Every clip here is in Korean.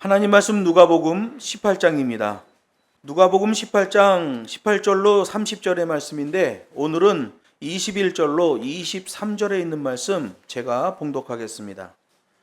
하나님 말씀 누가복음 18장입니다. 누가복음 18장 18절로 30절의 말씀인데 오늘은 21절로 23절에 있는 말씀 제가 봉독하겠습니다.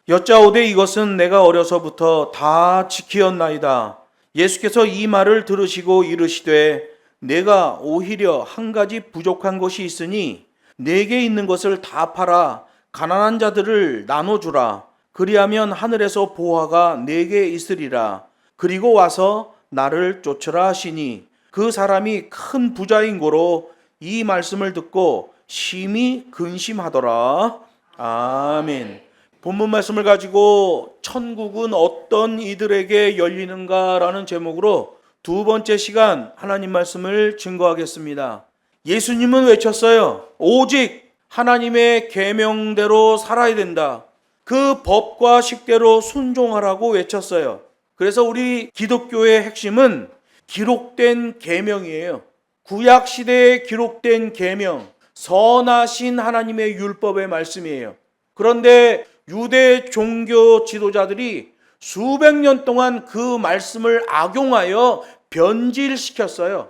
여짜오되 이것은 내가 어려서부터 다 지키었나이다. 예수께서 이 말을 들으시고 이르시되 내가 오히려 한 가지 부족한 것이 있으니 내게 있는 것을 다 팔아 가난한 자들을 나눠주라. 그리하면 하늘에서 보화가 내게 있으리라. 그리고 와서 나를 쫓으라 하시니 그 사람이 큰 부자인 고로 이 말씀을 듣고 심히 근심하더라. 아멘. 본문 말씀을 가지고 천국은 어떤 이들에게 열리는가라는 제목으로 두 번째 시간 하나님 말씀을 증거하겠습니다. 예수님은 외쳤어요. 오직 하나님의 계명대로 살아야 된다. 그 법과 식대로 순종하라고 외쳤어요. 그래서 우리 기독교의 핵심은 기록된 계명이에요. 구약 시대에 기록된 계명, 선하신 하나님의 율법의 말씀이에요. 그런데 유대 종교 지도자들이 수백 년 동안 그 말씀을 악용하여 변질시켰어요.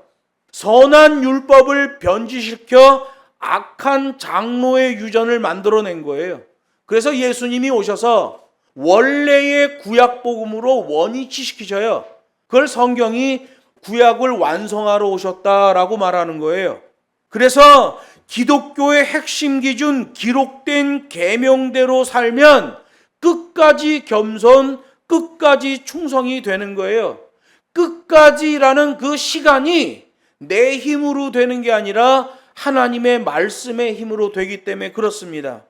선한 율법을 변질시켜 악한 장로의 유전을 만들어낸 거예요. 그래서 예수님이 오셔서 원래의 구약 복음으로 원위치시키셔요. 그걸 성경이 구약을 완성하러 오셨다라고 말하는 거예요. 그래서 기독교의 핵심 기준 기록된 계명대로 살면 끝까지 겸손, 끝까지 충성이 되는 거예요. 끝까지라는 그 시간이 내 힘으로 되는 게 아니라 하나님의 말씀의 힘으로 되기 때문에 그렇습니다.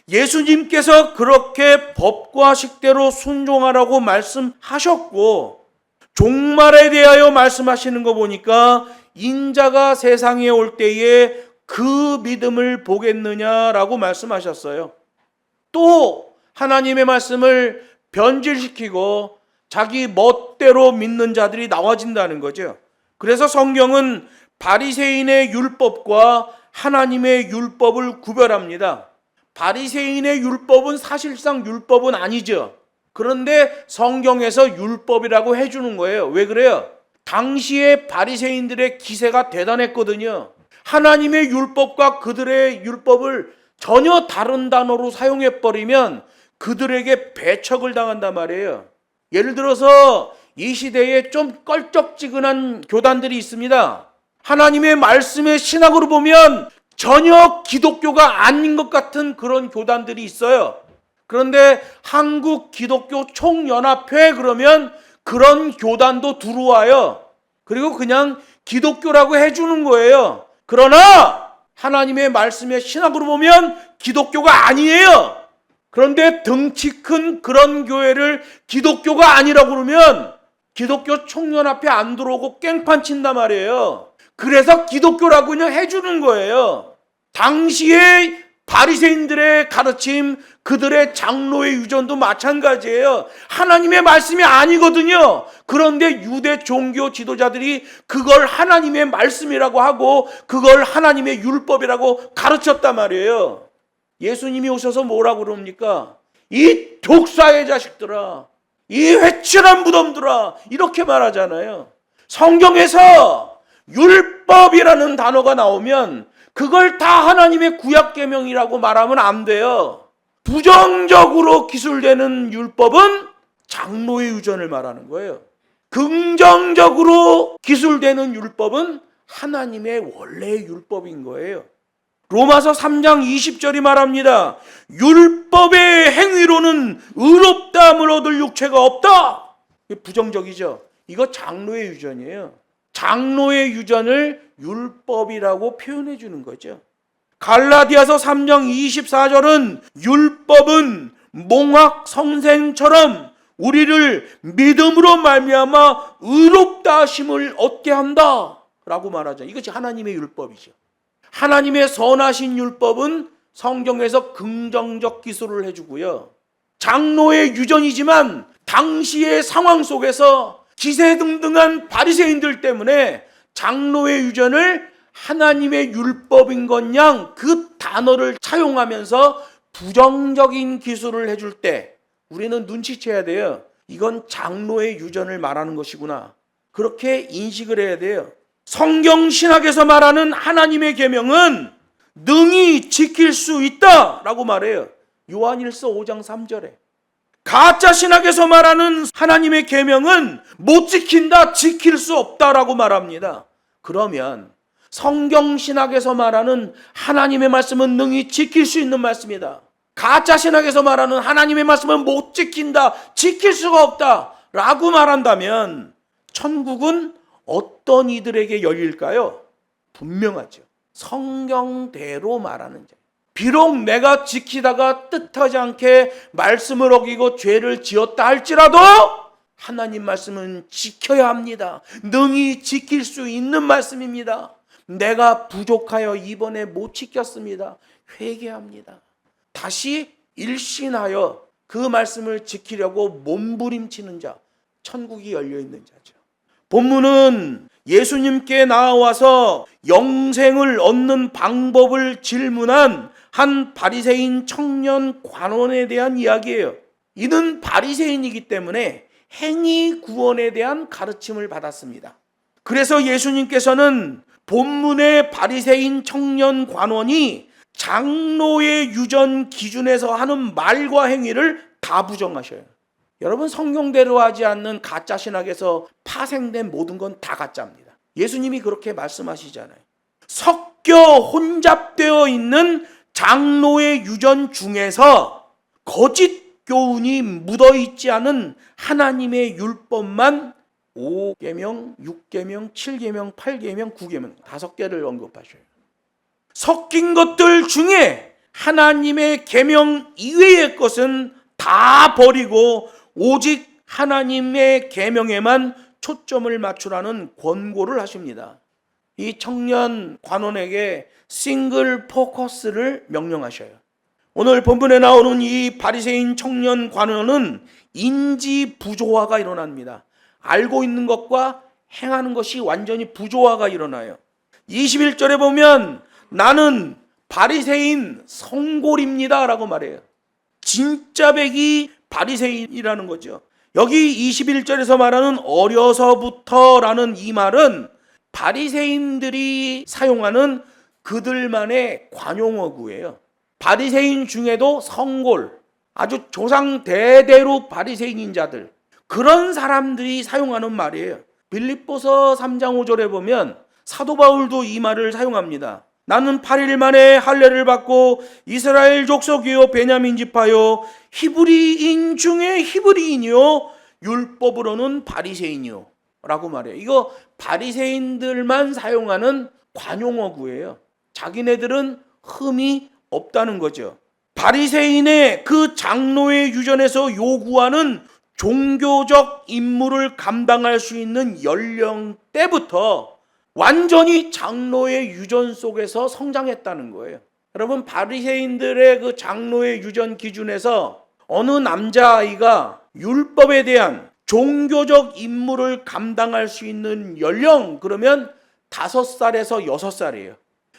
예수님께서 그렇게 법과 식대로 순종하라고 말씀하셨고 종말에 대하여 말씀하시는 거 보니까 인자가 세상에 올 때에 그 믿음을 보겠느냐라고 말씀하셨어요. 또 하나님의 말씀을 변질시키고 자기 멋대로 믿는 자들이 나와진다는 거죠. 그래서 성경은 바리새인의 율법과 하나님의 율법을 구별합니다. 바리새인의 율법은 사실상 율법은 아니죠. 그런데 성경에서 율법이라고 해주는 거예요. 왜 그래요? 당시에 바리새인들의 기세가 대단했거든요. 하나님의 율법과 그들의 율법을 전혀 다른 단어로 사용해버리면 그들에게 배척을 당한단 말이에요. 예를 들어서 이 시대에 좀 껄쩍지근한 교단들이 있습니다. 하나님의 말씀의 신학으로 보면 전혀 기독교가 아닌 것 같은 그런 교단들이 있어요. 그런데 한국 기독교 총연합회 그러면 그런 교단도 들어와요. 그리고 그냥 기독교라고 해주는 거예요. 그러나 하나님의 말씀의 신학으로 보면 기독교가 아니에요. 그런데 덩치 큰 그런 교회를 기독교가 아니라고 그러면 기독교 총연합회 안 들어오고 깽판 친단 말이에요. 그래서 기독교라고 그냥 해주는 거예요. 당시에 바리새인들의 가르침, 그들의 장로의 유전도 마찬가지예요. 하나님의 말씀이 아니거든요. 그런데 유대 종교 지도자들이 그걸 하나님의 말씀이라고 하고 그걸 하나님의 율법이라고 가르쳤단 말이에요. 예수님이 오셔서 뭐라고 그럽니까? 이 독사의 자식들아, 이 회칠한 무덤들아, 이렇게 말하잖아요. 성경에서 율법이라는 단어가 나오면 그걸 다 하나님의 구약 계명이라고 말하면 안 돼요. 부정적으로 기술되는 율법은 장로의 유전을 말하는 거예요. 긍정적으로 기술되는 율법은 하나님의 원래의 율법인 거예요. 로마서 3장 20절이 말합니다. 율법의 행위로는 의롭다함을 얻을 육체가 없다. 이게 부정적이죠. 이거 장로의 유전이에요. 장로의 유전을 율법이라고 표현해 주는 거죠. 갈라디아서 3장 24절은 율법은 몽학 선생처럼 우리를 믿음으로 말미암아 의롭다 하심을 얻게 한다 라고 말하죠. 이것이 하나님의 율법이죠. 하나님의 선하신 율법은 성경에서 긍정적 기술을 해주고요. 장로의 유전이지만 당시의 상황 속에서 기세등등한 바리새인들 때문에 장로의 유전을 하나님의 율법인 것 양 그 단어를 차용하면서 부정적인 기술을 해줄 때 우리는 눈치채야 돼요. 이건 장로의 유전을 말하는 것이구나. 그렇게 인식을 해야 돼요. 성경 신학에서 말하는 하나님의 계명은 능히 지킬 수 있다라고 말해요. 요한일서 5장 3절에. 가짜 신학에서 말하는 하나님의 계명은 못 지킨다, 지킬 수 없다라고 말합니다. 그러면 성경 신학에서 말하는 하나님의 말씀은 능히 지킬 수 있는 말씀이다. 가짜 신학에서 말하는 하나님의 말씀은 못 지킨다, 지킬 수가 없다 라고 말한다면 천국은 어떤 이들에게 열릴까요? 분명하죠. 성경대로 말하는 자. 비록 내가 지키다가 뜻하지 않게 말씀을 어기고 죄를 지었다 할지라도 하나님 말씀은 지켜야 합니다. 능히 지킬 수 있는 말씀입니다. 내가 부족하여 이번에 못 지켰습니다. 회개합니다. 다시 일신하여 그 말씀을 지키려고 몸부림치는 자, 천국이 열려있는 자죠. 본문은 예수님께 나와서 영생을 얻는 방법을 질문한 한 바리새인 청년 관원에 대한 이야기예요. 이는 바리새인이기 때문에 행위 구원에 대한 가르침을 받았습니다. 그래서 예수님께서는 본문의 바리새인 청년 관원이 장로의 유전 기준에서 하는 말과 행위를 다 부정하셔요. 여러분, 성경대로 하지 않는 가짜 신학에서 파생된 모든 건 다 가짜입니다. 예수님이 그렇게 말씀하시잖아요. 섞여 혼잡되어 있는 장로의 유전 중에서 거짓 교훈이 묻어있지 않은 하나님의 율법만 5계명, 6계명, 7계명, 8계명, 9계명 5개를 언급하셔요. 섞인 것들 중에 하나님의 계명 이외의 것은 다 버리고 오직 하나님의 계명에만 초점을 맞추라는 권고를 하십니다. 이 청년 관원에게 싱글 포커스를 명령하셔요. 오늘 본문에 나오는 이 바리새인 청년 관원은 인지 부조화가 일어납니다. 알고 있는 것과 행하는 것이 완전히 부조화가 일어나요. 21절에 보면 나는 바리새인 성골입니다 라고 말해요. 진짜 백이 바리새인이라는 거죠. 여기 21절에서 말하는 어려서부터라는 이 말은 바리새인들이 사용하는 그들만의 관용어구예요. 바리새인 중에도 성골, 아주 조상 대대로 바리새인인 자들, 그런 사람들이 사용하는 말이에요. 빌립보서 3장 5절에 보면 사도 바울도 이 말을 사용합니다. 나는 8일 만에 할례를 받고 이스라엘 족속이요 베냐민 지파요 히브리인 중에 히브리인이요 율법으로는 바리새인이요 라고 말해요. 이거 바리새인들만 사용하는 관용어구예요. 자기네들은 흠이 없다는 거죠. 바리새인의 그 장로의 유전에서 요구하는 종교적 임무를 감당할 수 있는 연령대부터 완전히 장로의 유전 속에서 성장했다는 거예요. 여러분, 바리새인들의 그 장로의 유전 기준에서 어느 남자아이가 율법에 대한 종교적 임무를 감당할 수 있는 연령, 그러면 5살에서 6살이에요.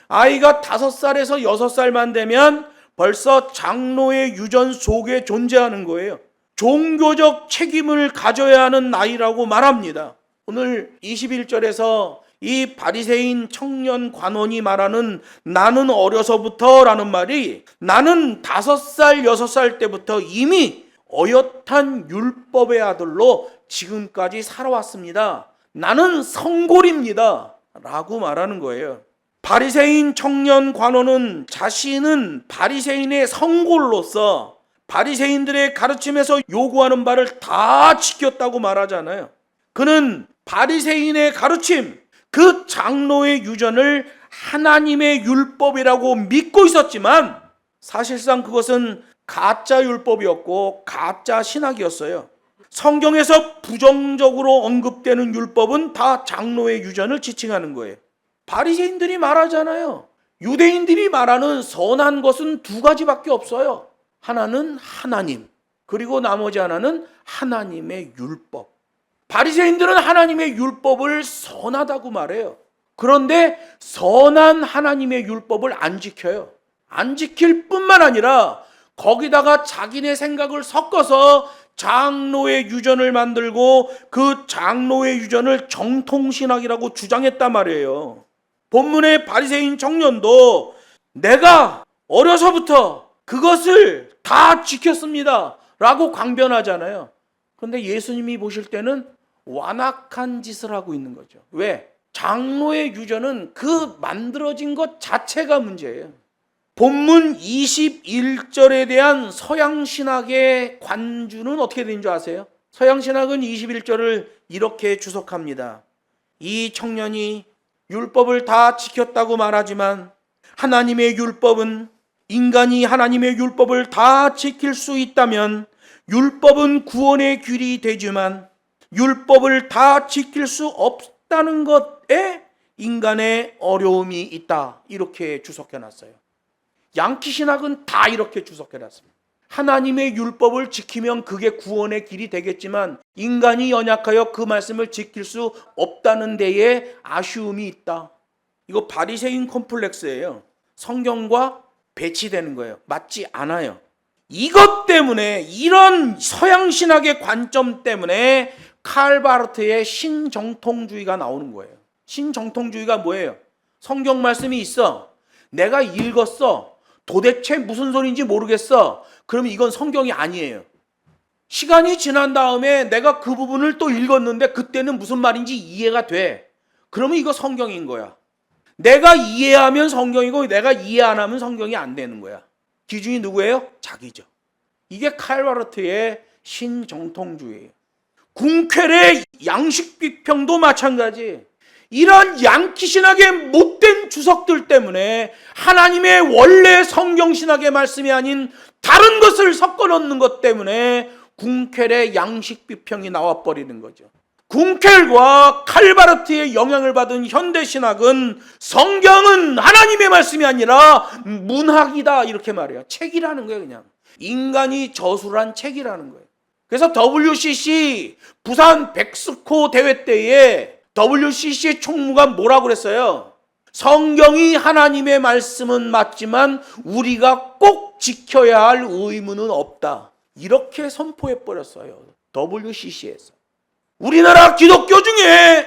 아이가 5살에서 6살만 되면 벌써 장로의 유전 속에 존재하는 거예요. 종교적 책임을 가져야 하는 나이라고 말합니다. 오늘 21절에서 이 바리새인 청년 관원이 말하는 나는 어려서부터라는 말이 나는 5살, 6살 때부터 이미 어엿한 율법의 아들로 지금까지 살아왔습니다. 나는 성골입니다 라고 말하는 거예요. 바리새인 청년 관원은 자신은 바리새인의 성골로서 바리새인들의 가르침에서 요구하는 바를 다 지켰다고 말하잖아요. 그는 바리새인의 가르침, 그 장로의 유전을 하나님의 율법이라고 믿고 있었지만 사실상 그것은 가짜 율법이었고 가짜 신학이었어요. 성경에서 부정적으로 언급되는 율법은 다 장로의 유전을 지칭하는 거예요. 바리새인들이 말하잖아요. 유대인들이 말하는 선한 것은 2가지밖에 없어요. 하나는 하나님, 그리고 나머지 하나는 하나님의 율법. 바리새인들은 하나님의 율법을 선하다고 말해요. 그런데 선한 하나님의 율법을 안 지켜요. 안 지킬 뿐만 아니라 거기다가 자기네 생각을 섞어서 장로의 유전을 만들고 그 장로의 유전을 정통신학이라고 주장했단 말이에요. 본문의 바리새인 청년도 내가 어려서부터 그것을 다 지켰습니다 라고 강변하잖아요. 그런데 예수님이 보실 때는 완악한 짓을 하고 있는 거죠. 왜? 장로의 유전은 그 만들어진 것 자체가 문제예요. 본문 21절에 대한 서양신학의 관주는 어떻게 된 줄 아세요? 서양신학은 21절을 이렇게 주석합니다. 이 청년이 율법을 다 지켰다고 말하지만 하나님의 율법은, 인간이 하나님의 율법을 다 지킬 수 있다면 율법은 구원의 길이 되지만 율법을 다 지킬 수 없다는 것에 인간의 어려움이 있다. 이렇게 주석해놨어요. 양키 신학은 다 이렇게 주석해놨습니다. 하나님의 율법을 지키면 그게 구원의 길이 되겠지만 인간이 연약하여 그 말씀을 지킬 수 없다는 데에 아쉬움이 있다. 이거 바리새인 콤플렉스예요. 성경과 배치되는 거예요. 맞지 않아요. 이것 때문에, 이런 서양신학의 관점 때문에 칼바르트의 신정통주의가 나오는 거예요. 신정통주의가 뭐예요? 성경 말씀이 있어. 내가 읽었어. 도대체 무슨 소리인지 모르겠어. 그러면 이건 성경이 아니에요. 시간이 지난 다음에 내가 그 부분을 또 읽었는데 그때는 무슨 말인지 이해가 돼. 그러면 이거 성경인 거야. 내가 이해하면 성경이고 내가 이해 안 하면 성경이 안 되는 거야. 기준이 누구예요? 자기죠. 이게 칼바르트의 신정통주의예요. 궁켈의 양식비평도 마찬가지. 이런 양키신학의 못된 주석들 때문에 하나님의 원래 성경신학의 말씀이 아닌 다른 것을 섞어 넣는 것 때문에 궁켈의 양식비평이 나와버리는 거죠. 궁켈과 칼바르트의 영향을 받은 현대신학은 성경은 하나님의 말씀이 아니라 문학이다 이렇게 말해요. 책이라는 거예요. 그냥 인간이 저술한 책이라는 거예요. 그래서 WCC 부산 백스코 대회 때에 WCC의 총무가 뭐라고 그랬어요? 성경이 하나님의 말씀은 맞지만 우리가 꼭 지켜야 할 의무는 없다. 이렇게 선포해버렸어요. WCC에서. 우리나라 기독교 중에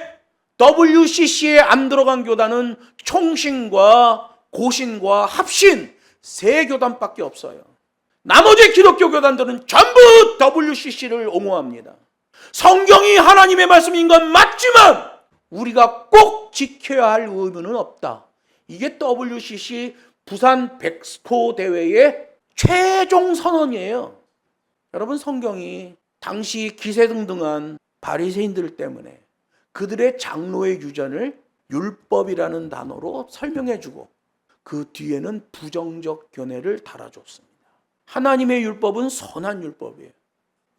WCC에 안 들어간 교단은 총신과 고신과 합신 3교단밖에 없어요. 나머지 기독교 교단들은 전부 WCC를 옹호합니다. 성경이 하나님의 말씀인 건 맞지만 우리가 꼭 지켜야 할 의무는 없다. 이게 WCC 부산 백스코 대회의 최종 선언이에요. 여러분, 성경이 당시 기세등등한 바리새인들 때문에 그들의 장로의 유전을 율법이라는 단어로 설명해주고 그 뒤에는 부정적 견해를 달아줬습니다. 하나님의 율법은 선한 율법이에요.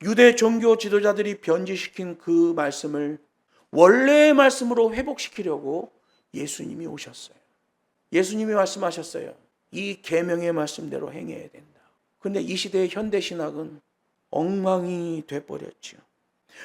유대 종교 지도자들이 변질시킨 그 말씀을 원래의 말씀으로 회복시키려고 예수님이 오셨어요. 예수님이 말씀하셨어요. 이 계명의 말씀대로 행해야 된다. 그런데 이 시대의 현대신학은 엉망이 돼버렸죠.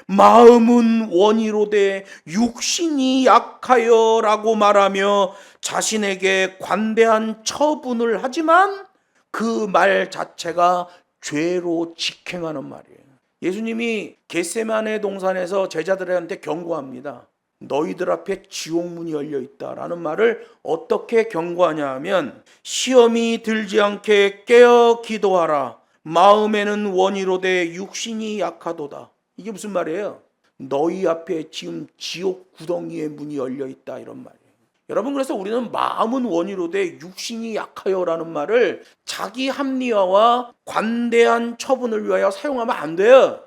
마음은 원이로되 육신이 약하여 라고 말하며 자신에게 관대한 처분을 하지만 그 말 자체가 죄로 직행하는 말이에요. 예수님이 겟세마네 동산에서 제자들한테 경고합니다. 너희들 앞에 지옥문이 열려 있다라는 말을 어떻게 경고하냐 하면 시험이 들지 않게 깨어 기도하라. 마음에는 원이로되 육신이 약하도다. 이게 무슨 말이에요? 너희 앞에 지금 지옥 구덩이의 문이 열려 있다 이런 말이에요. 여러분, 그래서 우리는 마음은 원이로되 육신이 약하여라는 말을 자기 합리화와 관대한 처분을 위하여 사용하면 안 돼요.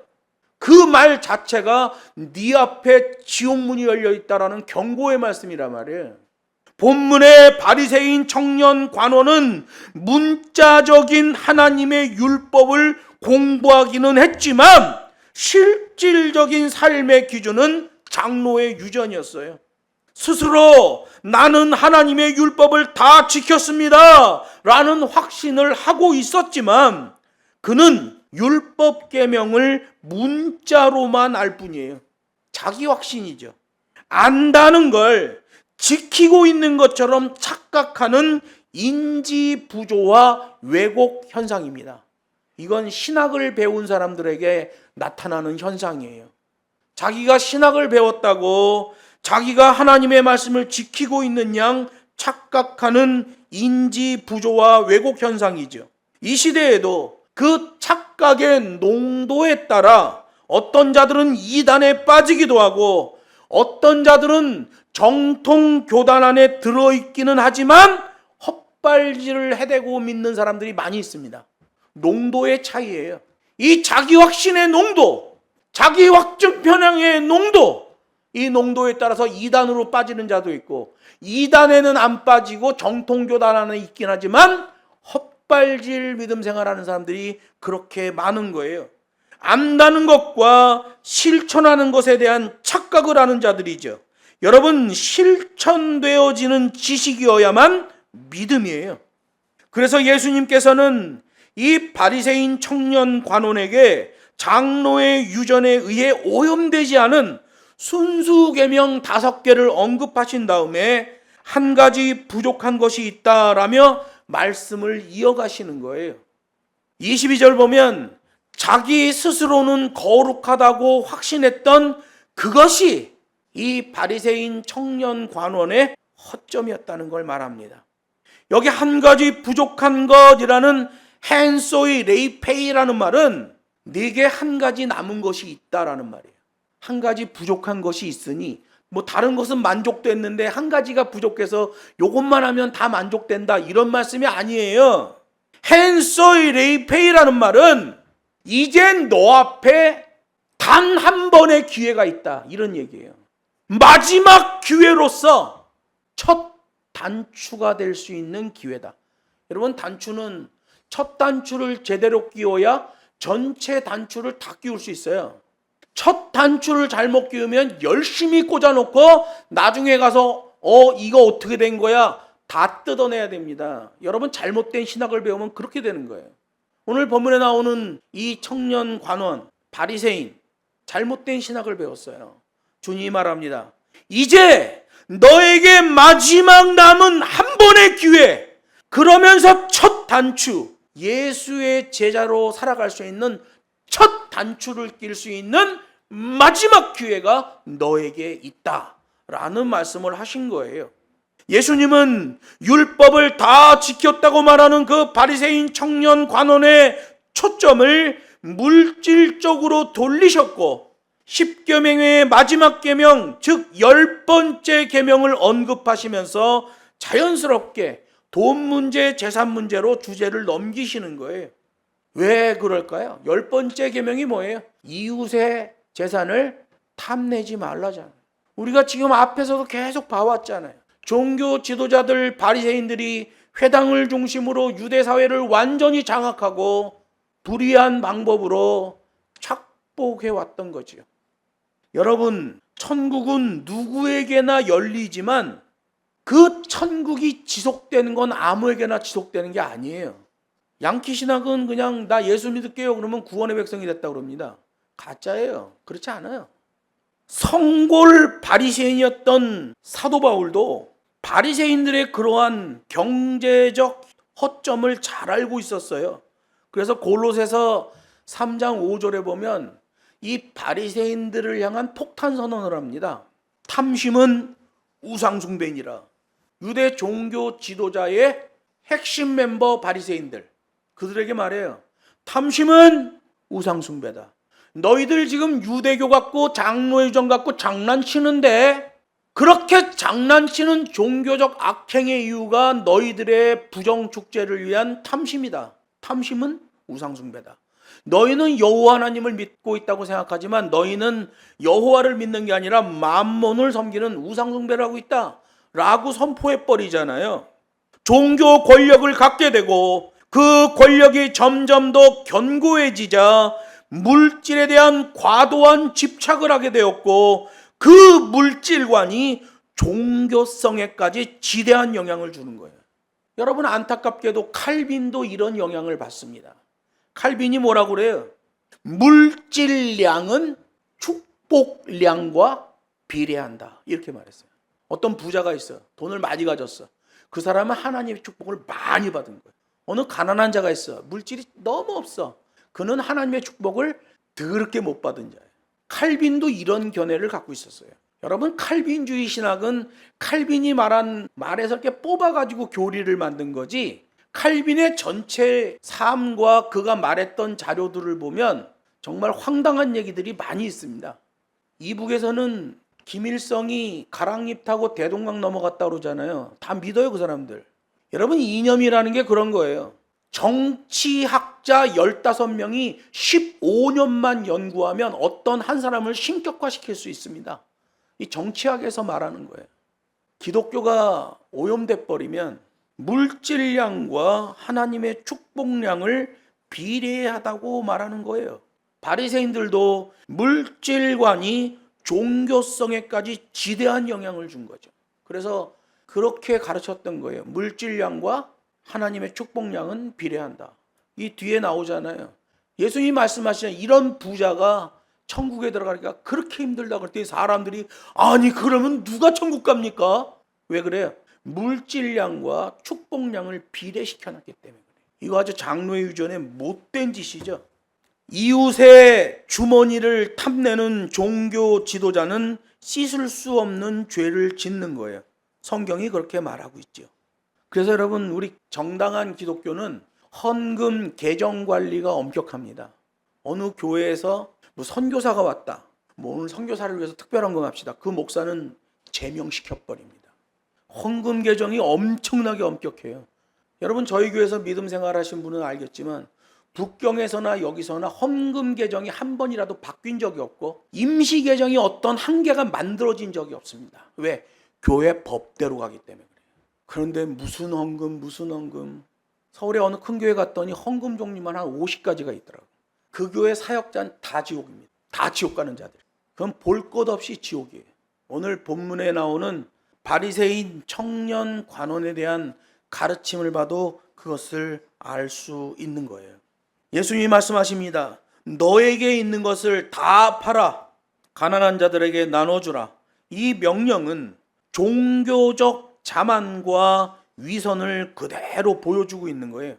그 말 자체가 네 앞에 지옥문이 열려 있다라는 경고의 말씀이란 말이에요. 본문의 바리새인 청년 관원은 문자적인 하나님의 율법을 공부하기는 했지만 실질적인 삶의 기준은 장로의 유전이었어요. 스스로 나는 하나님의 율법을 다 지켰습니다 라는 확신을 하고 있었지만 그는 율법 계명을 문자로만 알 뿐이에요. 자기 확신이죠. 안다는 걸 지키고 있는 것처럼 착각하는 인지 부조와 왜곡 현상입니다. 이건 신학을 배운 사람들에게 나타나는 현상이에요. 자기가 신학을 배웠다고 자기가 하나님의 말씀을 지키고 있는 양 착각하는 인지 부조와 왜곡 현상이죠. 이 시대에도 그 착각의 농도에 따라 어떤 자들은 이단에 빠지기도 하고 어떤 자들은 정통 교단 안에 들어있기는 하지만 헛발질을 해대고 믿는 사람들이 많이 있습니다. 농도의 차이예요. 이 자기 확신의 농도, 자기 확증 편향의 농도, 이 농도에 따라서 이단으로 빠지는 자도 있고 이단에는 안 빠지고 정통교단 안에 있긴 하지만 헛발질 믿음 생활하는 사람들이 그렇게 많은 거예요. 안다는 것과 실천하는 것에 대한 착각을 하는 자들이죠. 여러분, 실천되어지는 지식이어야만 믿음이에요. 그래서 예수님께서는 이 바리새인 청년 관원에게 장로의 유전에 의해 오염되지 않은 순수 계명 5개를 언급하신 다음에 한 가지 부족한 것이 있다라며 말씀을 이어가시는 거예요. 22절 보면 자기 스스로는 거룩하다고 확신했던 그것이 이 바리새인 청년 관원의 허점이었다는 걸 말합니다. 여기 한 가지 부족한 것이라는 헨소이 레이페이라는 말은 네게 한 가지 남은 것이 있다라는 말이에요. 한 가지 부족한 것이 있으니 뭐 다른 것은 만족됐는데 한 가지가 부족해서 요것만 하면 다 만족된다 이런 말씀이 아니에요. 헨소이 레이페이라는 말은 이젠 너 앞에 단 한 번의 기회가 있다 이런 얘기예요. 마지막 기회로서 첫 단추가 될 수 있는 기회다. 여러분, 단추는 첫 단추를 제대로 끼워야 전체 단추를 다 끼울 수 있어요. 첫 단추를 잘못 끼우면 열심히 꽂아놓고 나중에 가서 이거 어떻게 된 거야? 다 뜯어내야 됩니다. 여러분, 잘못된 신학을 배우면 그렇게 되는 거예요. 오늘 본문에 나오는 이 청년 관원 바리새인 잘못된 신학을 배웠어요. 주님이 말합니다. 이제 너에게 마지막 남은 한 번의 기회, 그러면서 첫 단추, 예수의 제자로 살아갈 수 있는 첫 단추를 낄 수 있는 마지막 기회가 너에게 있다라는 말씀을 하신 거예요. 예수님은 율법을 다 지켰다고 말하는 그 바리새인 청년 관원의 초점을 물질적으로 돌리셨고 10계명의 마지막 계명, 즉 10번째 계명을 언급하시면서 자연스럽게 돈 문제, 재산 문제로 주제를 넘기시는 거예요. 왜 그럴까요? 10번째 계명이 뭐예요? 이웃의 재산을 탐내지 말라잖아요. 우리가 지금 앞에서도 계속 봐왔잖아요. 종교 지도자들 바리새인들이 회당을 중심으로 유대 사회를 완전히 장악하고 불의한 방법으로 착복해 왔던 거지요. 여러분, 천국은 누구에게나 열리지만 그 천국이 지속되는 건 아무에게나 지속되는 게 아니에요. 양키 신학은 그냥 나 예수 믿을게요 그러면 구원의 백성이 됐다고 그럽니다. 가짜예요. 그렇지 않아요. 성골 바리새인이었던 사도 바울도 바리새인들의 그러한 경제적 허점을 잘 알고 있었어요. 그래서 골로새서 3장 5절에 보면 이 바리새인들을 향한 폭탄 선언을 합니다. 탐심은 우상숭배니라. 유대 종교 지도자의 핵심 멤버 바리새인들, 그들에게 말해요. 탐심은 우상숭배다. 너희들 지금 유대교 갖고 장로의 유전 갖고 장난치는데 그렇게 장난치는 종교적 악행의 이유가 너희들의 부정축제를 위한 탐심이다. 탐심은 우상숭배다. 너희는 여호와 하나님을 믿고 있다고 생각하지만 너희는 여호와를 믿는 게 아니라 맘몬을 섬기는 우상숭배를 하고 있다 라고 선포해버리잖아요. 종교 권력을 갖게 되고 그 권력이 점점 더 견고해지자 물질에 대한 과도한 집착을 하게 되었고 그 물질관이 종교성에까지 지대한 영향을 주는 거예요. 여러분, 안타깝게도 칼빈도 이런 영향을 받습니다. 칼빈이 뭐라고 그래요? 물질량은 축복량과 비례한다 이렇게 말했어요. 어떤 부자가 있어요. 돈을 많이 가졌어. 그 사람은 하나님의 축복을 많이 받은 거예요. 어느 가난한 자가 있어. 물질이 너무 없어. 그는 하나님의 축복을 더럽게 못 받은 자예요. 칼빈도 이런 견해를 갖고 있었어요. 여러분, 칼빈주의 신학은 칼빈이 말한 말에서 이렇게 뽑아가지고 교리를 만든 거지, 칼빈의 전체 삶과 그가 말했던 자료들을 보면 정말 황당한 얘기들이 많이 있습니다. 이북에서는 김일성이 가랑잎 타고 대동강 넘어갔다 그러잖아요. 다 믿어요, 그 사람들. 여러분, 이념이라는 게 그런 거예요. 정치학자 15명이 15년만 연구하면 어떤 한 사람을 신격화시킬 수 있습니다. 이 정치학에서 말하는 거예요. 기독교가 오염돼 버리면 물질량과 하나님의 축복량을 비례하다고 말하는 거예요. 바리새인들도 물질관이 종교성에까지 지대한 영향을 준 거죠. 그래서 그렇게 가르쳤던 거예요. 물질량과 하나님의 축복량은 비례한다. 이 뒤에 나오잖아요. 예수님이 말씀하시는 이런 부자가 천국에 들어가니까 그렇게 힘들다 그랬더니 사람들이 아니 그러면 누가 천국 갑니까? 왜 그래요? 물질량과 축복량을 비례시켜놨기 때문에 그래요. 이거 아주 장로의 유전에 못된 짓이죠. 이웃의 주머니를 탐내는 종교 지도자는 씻을 수 없는 죄를 짓는 거예요. 성경이 그렇게 말하고 있죠. 그래서 여러분, 우리 정당한 기독교는 헌금 계정 관리가 엄격합니다. 어느 교회에서 뭐 선교사가 왔다, 뭐 오늘 선교사를 위해서 특별한 거 합시다. 그 목사는 제명시켜버립니다. 헌금 계정이 엄청나게 엄격해요. 여러분, 저희 교회에서 믿음 생활하신 분은 알겠지만 북경에서나 여기서나 헌금 계정이 한 번이라도 바뀐 적이 없고 임시 계정이 어떤 한계가 만들어진 적이 없습니다. 왜? 교회 법대로 가기 때문에 그래요. 그런데 무슨 헌금 서울에 어느 큰 교회 갔더니 헌금 종류만 한 50가지가 있더라고요. 그 교회 사역자는 다 지옥입니다. 다 지옥 가는 자들. 그건 볼 것 없이 지옥이에요. 오늘 본문에 나오는 바리새인 청년 관원에 대한 가르침을 봐도 그것을 알 수 있는 거예요. 예수님이 말씀하십니다. 너에게 있는 것을 다 팔아 가난한 자들에게 나눠주라. 이 명령은 종교적 자만과 위선을 그대로 보여주고 있는 거예요.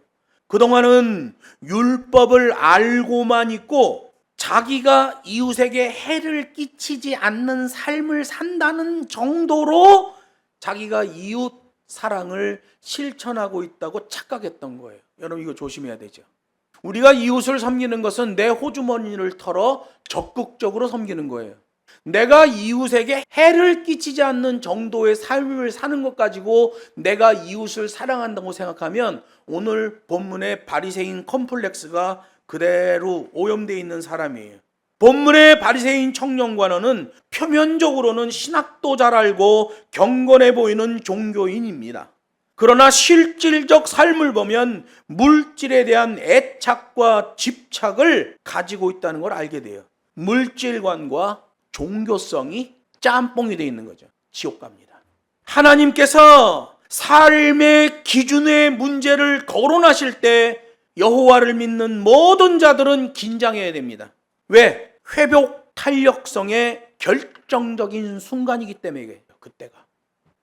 그동안은 율법을 알고만 있고 자기가 이웃에게 해를 끼치지 않는 삶을 산다는 정도로 자기가 이웃 사랑을 실천하고 있다고 착각했던 거예요. 여러분, 이거 조심해야 되죠. 우리가 이웃을 섬기는 것은 내 호주머니를 털어 적극적으로 섬기는 거예요. 내가 이웃에게 해를 끼치지 않는 정도의 삶을 사는 것 가지고 내가 이웃을 사랑한다고 생각하면 오늘 본문의 바리새인 컴플렉스가 그대로 오염되어 있는 사람이에요. 본문의 바리새인 청년관원은 표면적으로는 신학도 잘 알고 경건해 보이는 종교인입니다. 그러나 실질적 삶을 보면 물질에 대한 애착과 집착을 가지고 있다는 걸 알게 돼요. 물질관과 종교성이 짬뽕이 되어 있는 거죠. 지옥 갑니다. 하나님께서 삶의 기준의 문제를 거론하실 때 여호와를 믿는 모든 자들은 긴장해야 됩니다. 왜? 회복 탄력성의 결정적인 순간이기 때문에 그때가.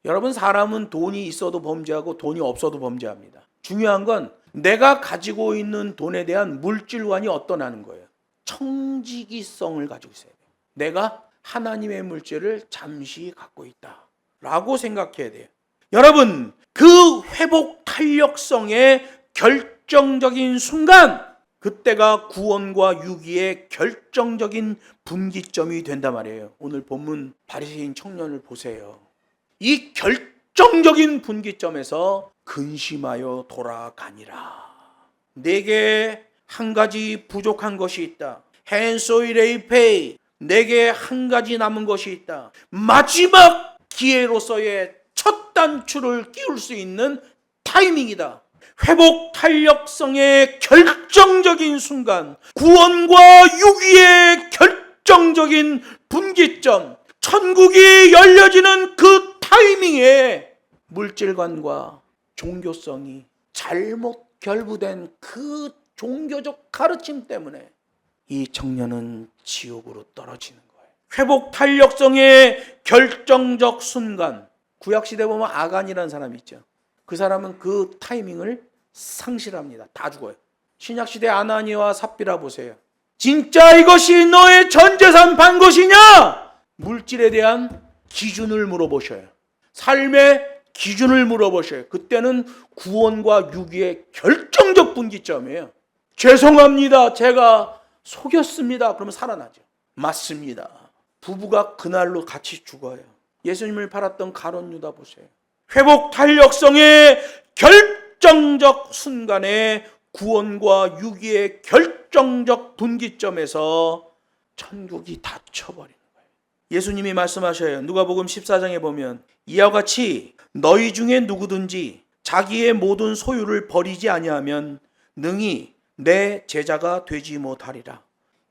여러분, 사람은 돈이 있어도 범죄하고 돈이 없어도 범죄합니다. 중요한 건 내가 가지고 있는 돈에 대한 물질관이 어떠냐는 거예요. 청지기성을 가지고 있어야 돼요. 내가 하나님의 물질을 잠시 갖고 있다 라고 생각해야 돼요. 여러분, 그 회복 탄력성의 결정적인 순간, 그때가 구원과 유기의 결정적인 분기점이 된단 말이에요. 오늘 본문 바리새인 청년을 보세요. 이 결정적인 분기점에서 근심하여 돌아가니라. 내게 한 가지 부족한 것이 있다. hensoirei pei. 내게 한 가지 남은 것이 있다. 마지막 기회로서의 첫 단추를 끼울 수 있는 타이밍이다. 회복 탄력성의 결정적인 순간, 구원과 유기의 결정적인 분기점, 천국이 열려지는 그 타이밍에 물질관과 종교성이 잘못 결부된 그 종교적 가르침 때문에 이 청년은 지옥으로 떨어지는 거예요. 회복 탄력성의 결정적 순간, 구약시대 보면 아간이라는 사람이 있죠. 그 사람은 그 타이밍을 상실합니다. 다 죽어요. 신약시대 아나니아와 삽비라 보세요. 진짜 이것이 너의 전 재산 판 것이냐? 물질에 대한 기준을 물어보셔요. 삶의 기준을 물어보셔요. 그때는 구원과 유기의 결정적 분기점이에요. 죄송합니다. 제가 속였습니다. 그러면 살아나죠. 맞습니다. 부부가 그날로 같이 죽어요. 예수님을 팔았던 가룟 유다 보세요. 회복 탄력성의 결정적 순간에 구원과 유기의 결정적 분기점에서 천국이 닫혀버리는 거예요. 예수님이 말씀하셔요. 누가복음 14장에 보면 이와 같이 너희 중에 누구든지 자기의 모든 소유를 버리지 아니하면 능히 내 제자가 되지 못하리라.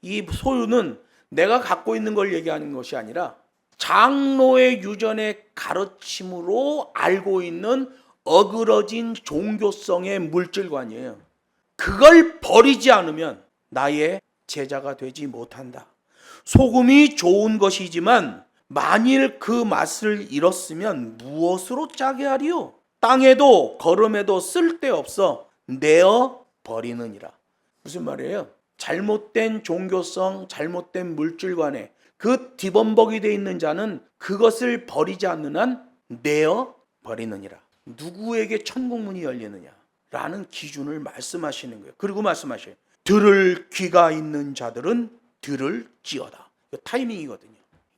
이 소유는 내가 갖고 있는 걸 얘기하는 것이 아니라 장로의 유전의 가르침으로 알고 있는 어그러진 종교성의 물질관이에요. 그걸 버리지 않으면 나의 제자가 되지 못한다. 소금이 좋은 것이지만 만일 그 맛을 잃었으면 무엇으로 짜게 하리요? 땅에도 거름에도 쓸데없어 내어 버리느니라. 무슨 말이에요? 잘못된 종교성, 잘못된 물질관에 그 뒤범벅이 되어 있는 자는 그것을 버리지 않는 한 내어 버리느니라. 누구에게 천국문이 열리느냐 라는 기준을 말씀하시는 거예요. 그리고 말씀하셔요. 들을 귀가 있는 자들은 들을지어다. 타이밍이거든요.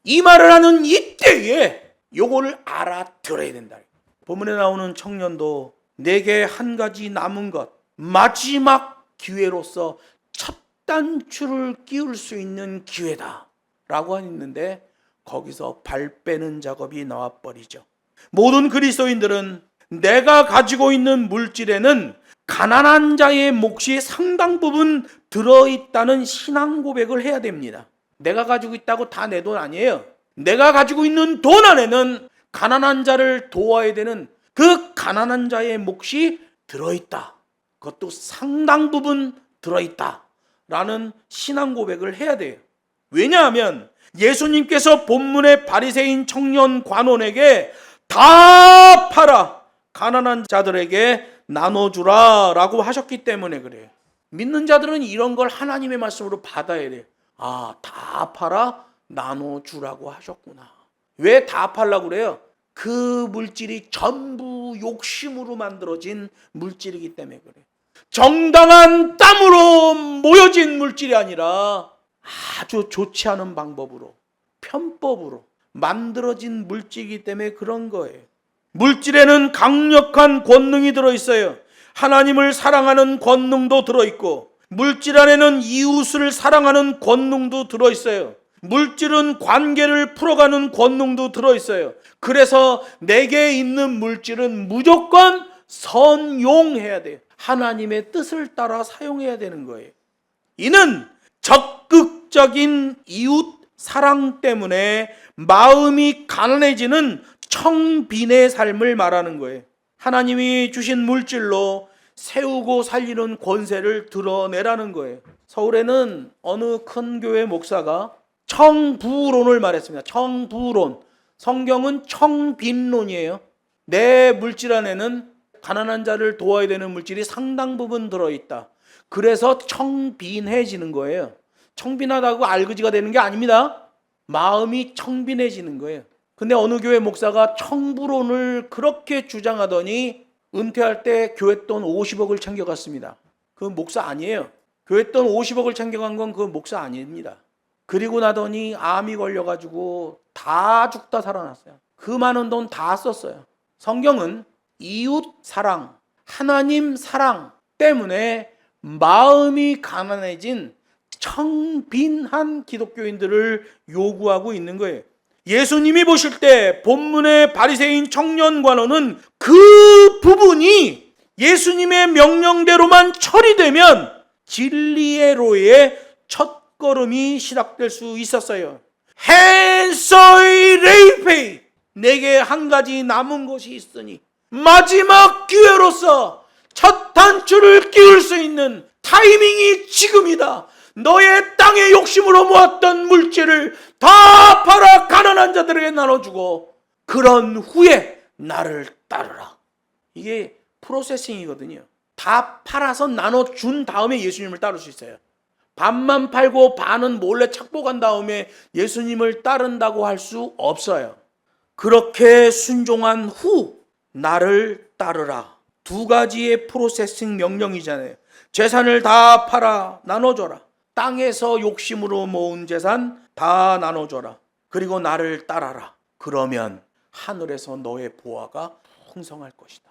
이 말을 하는 이때에 요거를 알아들어야 된다. 본문에 나오는 청년도 내게 한 가지 남은 것, 마지막 기회로서 첫 단추를 끼울 수 있는 기회다 라고 했는데 거기서 발 빼는 작업이 나와버리죠. 모든 그리스도인들은 내가 가지고 있는 물질에는 가난한 자의 몫이 상당 부분 들어있다는 신앙 고백을 해야 됩니다. 내가 가지고 있다고 다 내 돈 아니에요. 내가 가지고 있는 돈 안에는 가난한 자를 도와야 되는 그 가난한 자의 몫이 들어있다. 그것도 상당 부분 들어있다 라는 신앙 고백을 해야 돼요. 왜냐하면 예수님께서 본문의 바리새인 청년 관원에게 다 팔아 가난한 자들에게 나눠주라 라고 하셨기 때문에 그래요. 믿는 자들은 이런 걸 하나님의 말씀으로 받아야 돼요. 아, 다 팔아 나눠주라고 하셨구나. 왜 다 팔라고 그래요? 그 물질이 전부 욕심으로 만들어진 물질이기 때문에 그래요. 정당한 땀으로 모여진 물질이 아니라 아주 좋지 않은 방법으로, 편법으로 만들어진 물질이기 때문에 그런 거예요. 물질에는 강력한 권능이 들어있어요. 하나님을 사랑하는 권능도 들어있고 물질 안에는 이웃을 사랑하는 권능도 들어있어요. 물질은 관계를 풀어가는 권능도 들어있어요. 그래서 내게 있는 물질은 무조건 선용해야 돼요. 하나님의 뜻을 따라 사용해야 되는 거예요. 이는 적극적인 이웃 사랑 때문에 마음이 가난해지는 청빈의 삶을 말하는 거예요. 하나님이 주신 물질로 세우고 살리는 권세를 드러내라는 거예요. 서울에는 어느 큰 교회 목사가 청부론을 말했습니다. 청부론. 성경은 청빈론이에요. 내 물질 안에는 가난한 자를 도와야 되는 물질이 상당 부분 들어있다. 그래서 청빈해지는 거예요. 청빈하다고 알그지가 되는 게 아닙니다. 마음이 청빈해지는 거예요. 근데 어느 교회 목사가 청부론을 그렇게 주장하더니 은퇴할 때 교회 돈 50억을 챙겨갔습니다. 그 목사 아니에요. 교회 돈 50억을 챙겨간 건 그 목사 아닙니다. 그리고 나더니 암이 걸려가지고 다 죽다 살아났어요. 그 많은 돈 다 썼어요. 성경은 이웃 사랑, 하나님 사랑 때문에 마음이 가난해진 청빈한 기독교인들을 요구하고 있는 거예요. 예수님이 보실 때 본문의 바리새인 청년 관원은 그 부분이 예수님의 명령대로만 처리되면 진리의 로의 첫 걸음이 시작될 수 있었어요. 헨서이 레이페이, 내게 한 가지 남은 것이 있으니 마지막 기회로서 첫 단추를 끼울 수 있는 타이밍이 지금이다. 너의 땅의 욕심으로 모았던 물질을 다 팔아 가난한 자들에게 나눠주고 그런 후에 나를 따르라. 이게 프로세싱이거든요. 다 팔아서 나눠준 다음에 예수님을 따를 수 있어요. 반만 팔고 반은 몰래 착복한 다음에 예수님을 따른다고 할 수 없어요. 그렇게 순종한 후 나를 따르라. 두 가지의 프로세싱 명령이잖아요. 재산을 다 팔아 나눠줘라. 땅에서 욕심으로 모은 재산 다 나눠줘라. 그리고 나를 따라라. 그러면 하늘에서 너의 보화가 풍성할 것이다.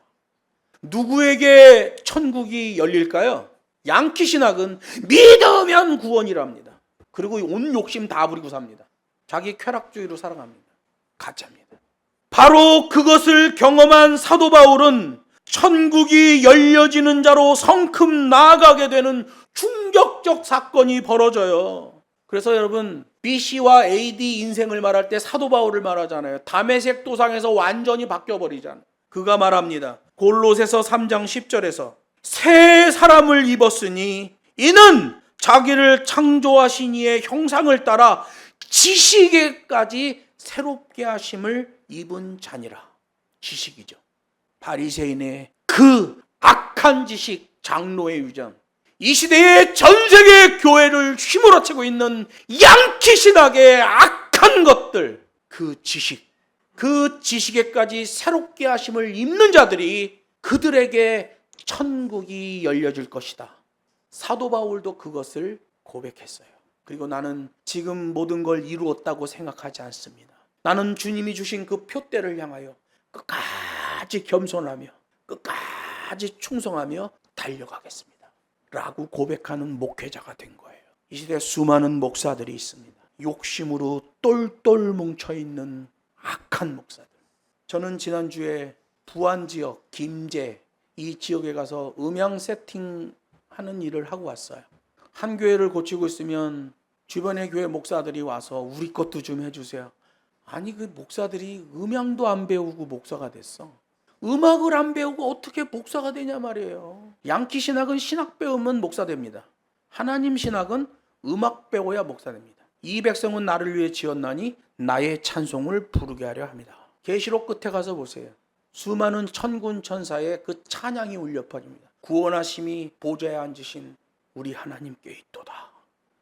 누구에게 천국이 열릴까요? 양키 신학은 믿으면 구원이랍니다. 그리고 온 욕심 다 부리고 삽니다. 자기 쾌락주의로 살아갑니다. 가짜입니다. 바로 그것을 경험한 사도 바울은 천국이 열려지는 자로 성큼 나아가게 되는 충격적 사건이 벌어져요. 그래서 여러분, BC와 AD 인생을 말할 때 사도 바울을 말하잖아요. 다메섹 도상에서 완전히 바뀌어버리잖아요. 그가 말합니다. 골로새서 3장 10절에서 새 사람을 입었으니 이는 자기를 창조하신 이의 형상을 따라 지식에까지 새롭게 하심을 입은 자니라. 지식이죠. 바리새인의 그 악한 지식, 장로의 유전, 이 시대의 전 세계 교회를 휘몰아치고 있는 양키 신학의 악한 것들, 그 지식, 그 지식에까지 새롭게 하심을 입는 자들이 그들에게 천국이 열려질 것이다. 사도 바울도 그것을 고백했어요. 그리고 나는 지금 모든 걸 이루었다고 생각하지 않습니다. 나는 주님이 주신 그 표대를 향하여 끝까지 겸손하며 끝까지 충성하며 달려가겠습니다. 라고 고백하는 목회자가 된 거예요. 이 시대에 수많은 목사들이 있습니다. 욕심으로 똘똘 뭉쳐있는 악한 목사들. 저는 지난주에 부안지역, 김제 이 지역에 가서 음향 세팅하는 일을 하고 왔어요. 한 교회를 고치고 있으면 주변의 교회 목사들이 와서 우리 것도 좀 해주세요. 아니, 그 목사들이 음향도 안 배우고 목사가 됐어. 음악을 안 배우고 어떻게 목사가 되냐 말이에요. 양키 신학은 신학 배우면 목사 됩니다. 하나님 신학은 음악 배워야 목사 됩니다. 이 백성은 나를 위해 지었나니 나의 찬송을 부르게 하려 합니다. 계시록 끝에 가서 보세요. 수많은 천군 천사의 그 찬양이 울려 퍼집니다. 구원하심이 보좌에 앉으신 우리 하나님께 있도다.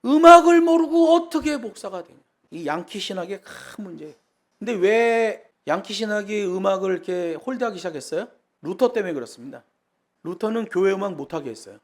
음악을 모르고 어떻게 목사가 되냐. 이 양키 신학의 큰 문제예요. 근데 왜 양키 신학이 음악을 이렇게 홀드하기 시작했어요? 루터 때문에 그렇습니다. 루터는 교회 음악 못하게 했어요.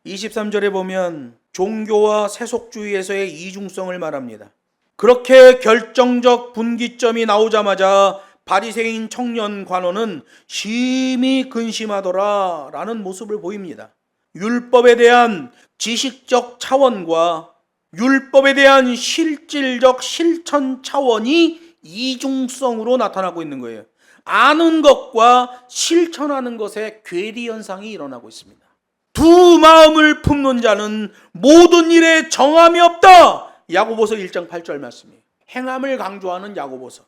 23절에 보면 종교와 세속주의에서의 이중성을 말합니다. 그렇게 결정적 분기점이 나오자마자 바리새인 청년 관원은 심히 근심하더라 라는 모습을 보입니다. 율법에 대한 지식적 차원과 율법에 대한 실질적 실천 차원이 이중성으로 나타나고 있는 거예요. 아는 것과 실천하는 것에 괴리 현상이 일어나고 있습니다. 두 마음을 품는 자는 모든 일에 정함이 없다. 야고보서 1장 8절 말씀이에요. 행함을 강조하는 야고보서.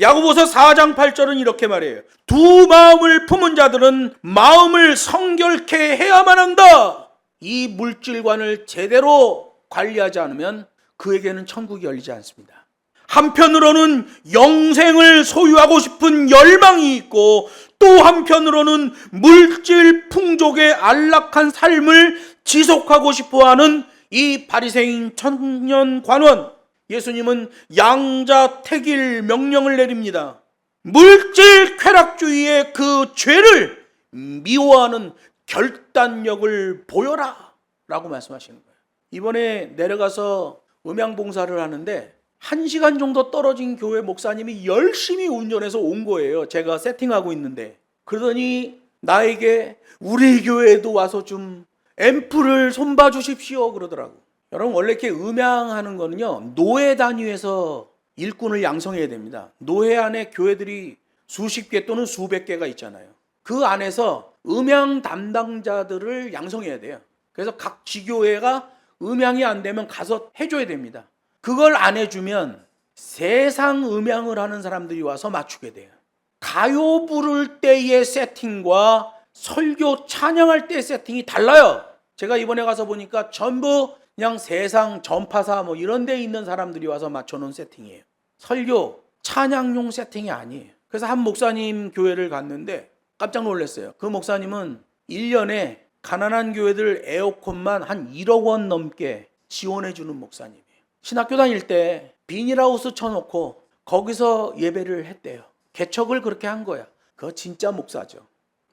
야고보서 4장 8절은 이렇게 말해요. 두 마음을 품은 자들은 마음을 성결케 해야만 한다. 이 물질관을 제대로 관리하지 않으면 그에게는 천국이 열리지 않습니다. 한편으로는 영생을 소유하고 싶은 열망이 있고 또 한편으로는 물질 풍족의 안락한 삶을 지속하고 싶어하는 이 바리새인 청년 관원. 예수님은 양자택일 명령을 내립니다. 물질 쾌락주의의 그 죄를 미워하는 결단력을 보여라 라고 말씀하시는 거예요. 이번에 내려가서 음향봉사를 하는데 1시간 정도 떨어진 교회 목사님이 열심히 운전해서 온 거예요. 제가 세팅하고 있는데. 그러더니 나에게 우리 교회에도 와서 좀 앰프를 손봐 주십시오 그러더라고. 여러분, 원래 이렇게 음향하는 거는요, 노회 단위에서 일꾼을 양성해야 됩니다. 노회 안에 교회들이 수십 개 또는 수백 개가 있잖아요. 그 안에서 음향 담당자들을 양성해야 돼요. 그래서 각 지교회가 음향이 안 되면 가서 해줘야 됩니다. 그걸 안 해주면 세상 음향을 하는 사람들이 와서 맞추게 돼요. 가요 부를 때의 세팅과 설교 찬양할 때의 세팅이 달라요. 제가 이번에 가서 보니까 전부 그냥 세상 전파사 뭐 이런 데 있는 사람들이 와서 맞춰놓은 세팅이에요. 설교, 찬양용 세팅이 아니에요. 그래서 한 목사님 교회를 갔는데 깜짝 놀랐어요. 그 목사님은 1년에 가난한 교회들 에어컨만 한 1억 원 넘게 지원해 주는 목사님이에요. 신학교 다닐 때 비닐하우스 쳐놓고 거기서 예배를 했대요. 개척을 그렇게 한 거야. 그거 진짜 목사죠.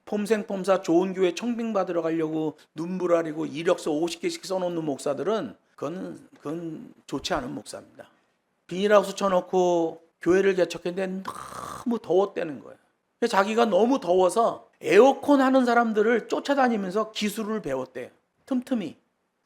폼생폼사 좋은 교회 청빙 받으러 가려고 눈물 흘리고 이력서 50개씩 써놓는 목사들은 그건 좋지 않은 목사입니다. 비닐하우스 쳐놓고 교회를 개척했는데 너무 더웠다는 거예요. 자기가 너무 더워서 에어컨 하는 사람들을 쫓아다니면서 기술을 배웠대요. 틈틈이.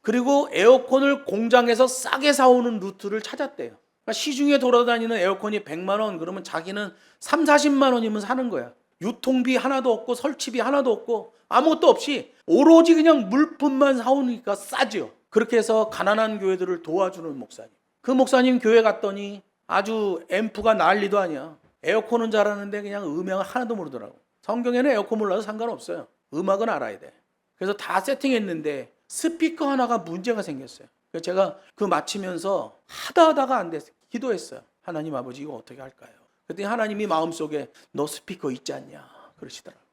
그리고 에어컨을 공장에서 싸게 사오는 루트를 찾았대요. 그러니까 시중에 돌아다니는 에어컨이 100만 원 그러면 자기는 3, 40만 원이면 사는 거야. 유통비 하나도 없고 설치비 하나도 없고 아무것도 없이 오로지 그냥 물품만 사오니까 싸죠. 그렇게 해서 가난한 교회들을 도와주는 목사님. 그 목사님 교회 갔더니 아주 앰프가 난리도 아니야. 에어컨은 잘하는데 그냥 음향 하나도 모르더라고. 성경에는 에어컨 몰라도 상관없어요. 음악은 알아야 돼. 그래서 다 세팅했는데 스피커 하나가 문제가 생겼어요. 그래서 제가 그 마치면서 하다가 안 됐어요. 기도했어요. 하나님 아버지 이거 어떻게 할까요? 그랬더니 하나님이 마음속에 너 스피커 있지 않냐 그러시더라고요.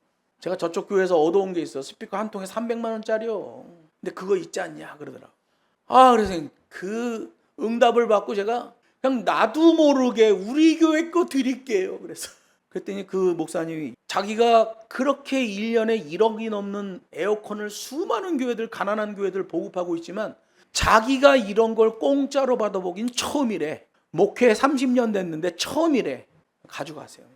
제가 저쪽 교회에서 얻어온 게 있어. 스피커 한 통에 300만 원짜리요. 근데 그거 있지 않냐 그러더라고요. 그래서 그 응답을 받고 제가 그냥 나도 모르게 우리 교회 거 드릴게요. 그랬더니 그 목사님이 자기가 그렇게 1년에 1억이 넘는 에어컨을 수많은 교회들, 가난한 교회들 보급하고 있지만 자기가 이런 걸 공짜로 받아보긴 처음이래. 목회 30년 됐는데 처음이래. 가져가세요.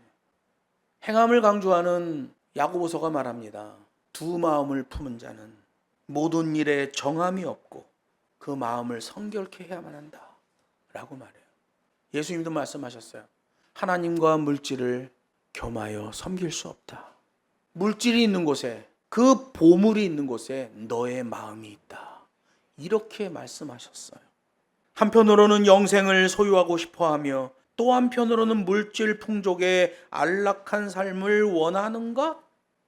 행함을 강조하는 야고보서가 말합니다. 두 마음을 품은 자는 모든 일에 정함이 없고 그 마음을 성결케 해야만 한다 라고 말해요. 예수님도 말씀하셨어요. 하나님과 물질을 겸하여 섬길 수 없다. 물질이 있는 곳에, 그 보물이 있는 곳에 너의 마음이 있다. 이렇게 말씀하셨어요. 한편으로는 영생을 소유하고 싶어하며 또 한편으로는 물질 풍족의 안락한 삶을 원하는가?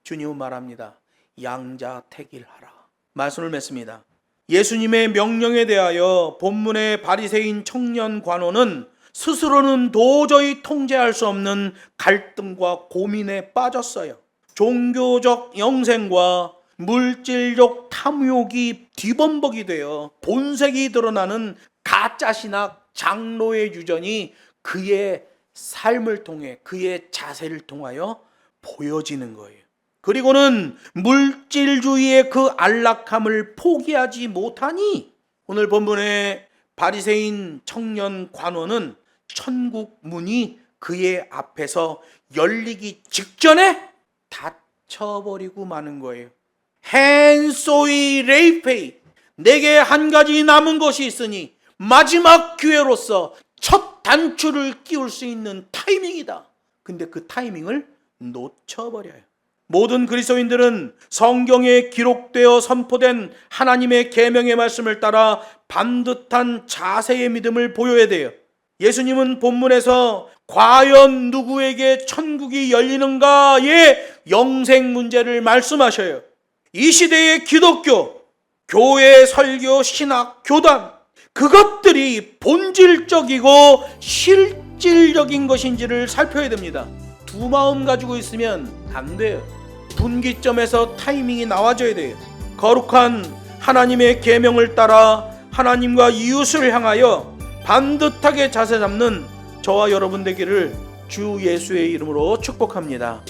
주님은 말합니다. 양자택일하라. 말씀을 맺습니다. 예수님의 명령에 대하여 본문의 바리새인 청년 관원은 스스로는 도저히 통제할 수 없는 갈등과 고민에 빠졌어요. 종교적 영생과 물질적 탐욕이 뒤범벅이 되어 본색이 드러나는 가짜 신학 장로의 유전이 그의 삶을 통해 그의 자세를 통하여 보여지는 거예요. 그리고는 물질주의의 그 안락함을 포기하지 못하니 오늘 본문의 바리새인 청년 관원은 천국 문이 그의 앞에서 열리기 직전에 닫혀버리고 마는 거예요. 헨소이 레이페이, 내게 한 가지 남은 것이 있으니 마지막 기회로서 첫 단추를 끼울 수 있는 타이밍이다. 근데 그 타이밍을 놓쳐버려요. 모든 그리스도인들은 성경에 기록되어 선포된 하나님의 계명의 말씀을 따라 반듯한 자세의 믿음을 보여야 돼요. 예수님은 본문에서 과연 누구에게 천국이 열리는가의 영생 문제를 말씀하셔요. 이 시대의 기독교, 교회, 설교, 신학, 교단, 그것들이 본질적이고 실질적인 것인지를 살펴야 됩니다. 두 마음 가지고 있으면 안 돼요. 분기점에서 타이밍이 나와줘야 돼요. 거룩한 하나님의 계명을 따라 하나님과 이웃을 향하여 반듯하게 자세 잡는 저와 여러분 되기를 주 예수의 이름으로 축복합니다.